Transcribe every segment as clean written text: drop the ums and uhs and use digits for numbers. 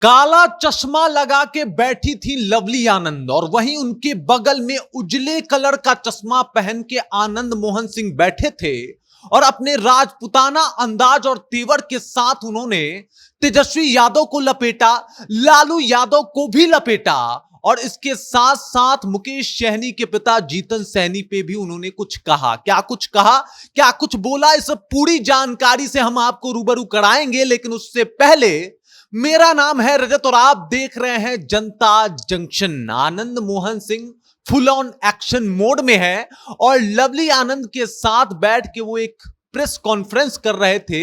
काला चश्मा लगा के बैठी थी लवली आनंद और वहीं उनके बगल में उजले कलर का चश्मा पहन के आनंद मोहन सिंह बैठे थे और अपने राजपुताना अंदाज और तेवर के साथ उन्होंने तेजस्वी यादव को लपेटा, लालू यादव को भी लपेटा और इसके साथ साथ मुकेश सहनी के पिता जीतन सहनी पे भी उन्होंने कुछ कहा। क्या कुछ कहा, क्या कुछ बोला, इस पूरी जानकारी से हम आपको रूबरू कराएंगे। लेकिन उससे पहले मेरा नाम है रजत और आप देख रहे हैं जनता junction. Anand Mohan Singh full on action mode में है और लवली आनंद के साथ बैठ के वो एक प्रेस कॉन्फ्रेंस कर रहे थे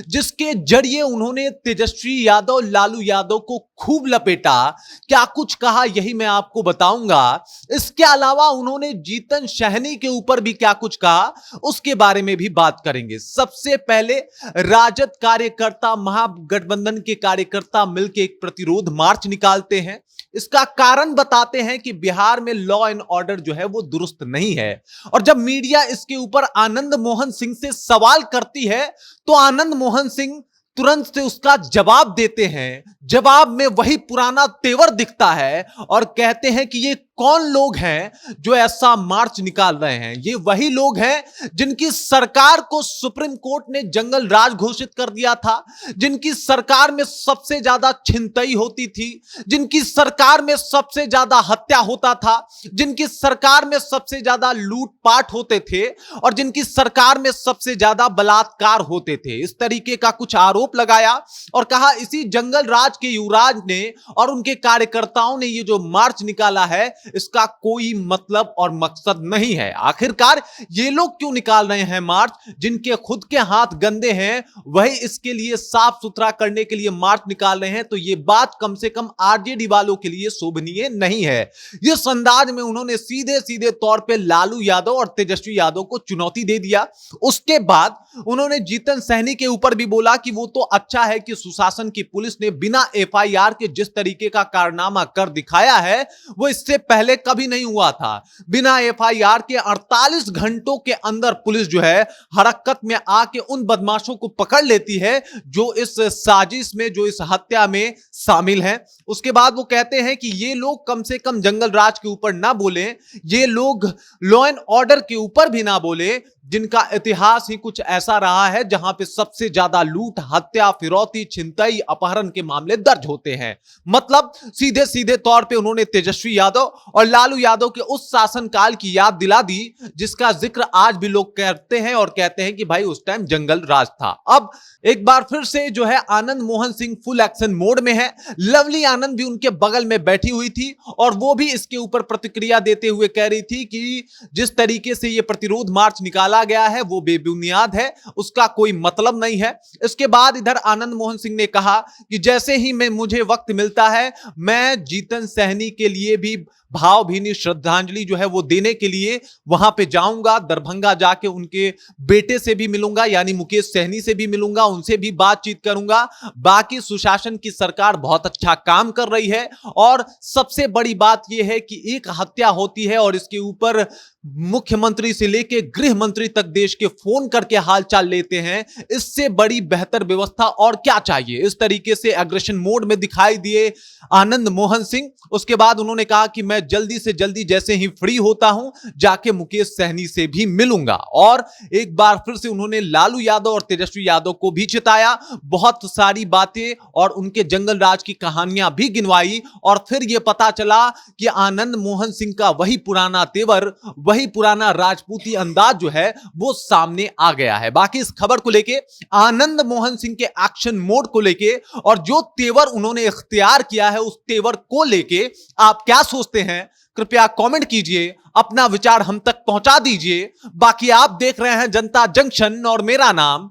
जिसके जरिए उन्होंने तेजस्वी यादव, लालू यादव को खूब लपेटा। क्या कुछ कहा यही मैं आपको बताऊंगा। इसके अलावा उन्होंने जीतन सहनी के ऊपर भी क्या कुछ कहा उसके बारे में भी बात करेंगे। सबसे पहले राजद कार्यकर्ता, महागठबंधन के कार्यकर्ता मिलकर एक प्रतिरोध मार्च निकालते हैं। इसका कारण बताते हैं कि बिहार में लॉ एंड ऑर्डर जो है वो दुरुस्त नहीं है और जब मीडिया इसके ऊपर आनंद मोहन सिंह से सवाल करती है तो आनंद मोहन सिंह तुरंत से उसका जवाब देते हैं। जवाब में वही पुराना तेवर दिखता है और कहते हैं कि ये कौन लोग हैं जो ऐसा मार्च निकाल रहे हैं। ये वही लोग हैं जिनकी सरकार को सुप्रीम कोर्ट ने जंगल राज घोषित कर दिया था, जिनकी सरकार में सबसे ज्यादा छिनतई होती थी, जिनकी सरकार में सबसे ज्यादा हत्या होता था, जिनकी सरकार में सबसे ज्यादा लूटपाट होते थे और जिनकी सरकार में सबसे ज्यादा बलात्कार होते थे। इस तरीके का कुछ आरोप लगाया और कहा इसी जंगल राज के युवराज ने और उनके कार्यकर्ताओं ने ये जो मार्च निकाला है इसका कोई मतलब और मकसद नहीं है। आखिरकार ये लोग क्यों निकाल रहे हैं मार्च? जिनके खुद के हाथ गंदे हैं वही इसके लिए साफ सुथरा करने के लिए मार्च निकाल रहे हैं। तो ये बात कम से कम आरजेडी वालों के लिए शोभनीय नहीं है। इस अंदाज में उन्होंने सीधे सीधे तौर पे लालू यादव और तेजस्वी यादव को चुनौती दे दिया। उसके बाद उन्होंने जीतन सहनी के ऊपर भी बोला कि वो तो अच्छा है कि सुशासन की पुलिस ने बिना एफआईआर के जिस तरीके का कारनामा कर दिखाया है वो इससे पहले कभी नहीं हुआ था। बिना एफआईआर के 48 घंटों के अंदर पुलिस जो है हरकत में आके उन बदमाशों को पकड़ लेती है जो इस साजिश में, जो इस हत्या में शामिल हैं। उसके बाद वो कहते हैं कि ये लोग कम से कम जंगल राज के ऊपर ना बोले, ये लोग लॉ एंड ऑर्डर के ऊपर भी ना बोले, जिनका इतिहास ही कुछ ऐसा रहा है जहां पे सबसे ज्यादा लूट, हत्या, फिरौती, छिनतई, अपहरण के मामले दर्ज होते हैं। मतलब सीधे सीधे तौर पे उन्होंने तेजस्वी यादव और लालू यादव के उस शासनकाल की याद दिला दी जिसका जिक्र आज भी लोग करते हैं और कहते हैं कि भाई उस टाइम जंगल राज था। अब एक बार फिर से जो है Anand Mohan Singh full action mode में है। लवली आनंद भी उनके बगल में बैठी हुई थी और वो भी इसके ऊपर प्रतिक्रिया देते हुए कह रही थी कि जिस तरीके से ये प्रतिरोध मार्च निकाला गया है वो बेबुनियाद है, उसका कोई मतलब नहीं है। इसके बाद इधर आनंद मोहन सिंह ने कहा कि जैसे ही मुझे वक्त मिलता है मैं जीतन सहनी के लिए भी भावभीनी श्रद्धांजलि जो है वो देने के लिए वहां पे जाऊंगा। दरभंगा जाके उनके बेटे से भी मिलूंगा, यानी मुकेश सहनी से भी मिलूंगा, उनसे भी बातचीत करूंगा। बाकी सुशासन की सरकार बहुत अच्छा काम कर रही है और सबसे बड़ी बात यह है कि एक हत्या होती है और इसके ऊपर मुख्यमंत्री से लेके गृह मंत्री तक देश के फोन करके हालचाल लेते हैं। इससे बड़ी बेहतर व्यवस्था और क्या चाहिए। इस तरीके से एग्रेशन मोड में दिखाई दिए आनंद मोहन सिंह। उसके बाद उन्होंने कहा कि मैं जल्दी से जल्दी जैसे ही फ्री होता हूं जाके मुकेश सहनी से भी मिलूंगा और एक बार फिर से उन्होंने लालू यादव और तेजस्वी यादव को भी चिताया। बहुत सारी बातें और उनके जंगल राज की कहानियां भी गिनवाई और फिर यह पता चला कि आनंद मोहन सिंह का वही पुराना तेवर, वही पुराना राजपूती अंदाज जो है वो सामने आ गया है। बाकी इस खबर को लेके, आनंद मोहन सिंह के एक्शन मोड को लेके और जो तेवर उन्होंने इख्तियार किया है उस तेवर को लेके आप क्या सोचते हैं? कृपया कमेंट कीजिए, अपना विचार हम तक पहुंचा दीजिए। बाकी आप देख रहे हैं जनता जंक्शन और मेरा नाम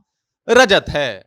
रजत है।